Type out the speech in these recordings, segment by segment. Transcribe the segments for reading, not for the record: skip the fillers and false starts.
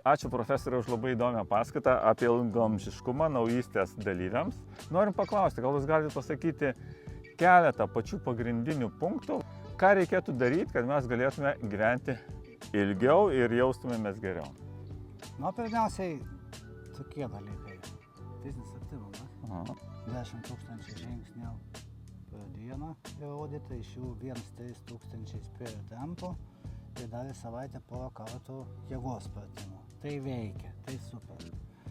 Ačiū profesoriau už labai įdomią paskaitą apie ilgaamžiškumą naujystės dalyviams. Norim paklausti, gal jūs galite pasakyti keletą pačių pagrindinių punktų, ką reikėtų daryti, kad mes galėtume gyventi ilgiau ir jaustumėmės geriau. Pirmiausiai, tokie dalykai. Fizinis aktyvumas. 10 000 žingsnių per dieną įrodyta, iš jų 1-3 tūkstančiais per tempo ir dar į savaitę porą kartų jėgos pratimų. Tai veikia, tai super.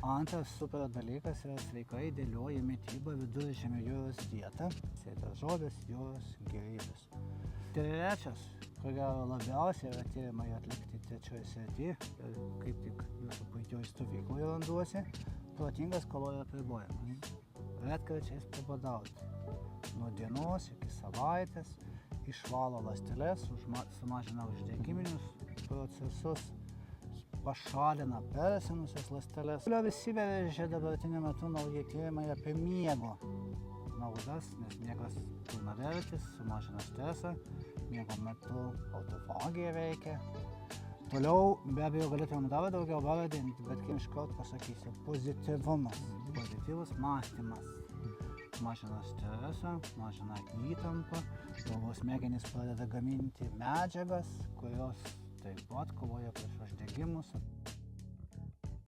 Antras super dalykas yra sveika idealioji mityba Viduržemio jūros dieta. Daržovės, jūros gėrybės. Trečias, ko gero labiausiai yra tyrimai atlikti trečioje srityje, kaip tik jūsų puikioje stovykloje randuosi, protingas kalorijų apribojimas. Retkarčiais pabadauti. Nuo dienos iki savaitės išvalo ląsteles, sumažina uždegiminius procesus, pašalina persenusias ląsteles. Toliau įsiveržia dabartiniu metu nauji tyrimai apie miego naudas, nes miegas pilnavertis, sumažina stresą, miego metu autofagija veikia. Toliau be abejo galėtume dar daugiau vardinti, bet kaip iškart pasakysiu, pozityvumas, pozityvus mąstymas. Mažina stresą, mažina įtampą, galvos smegenys pradeda gaminti medžiagas, kurios taip pat kovoja prieš uždegimus.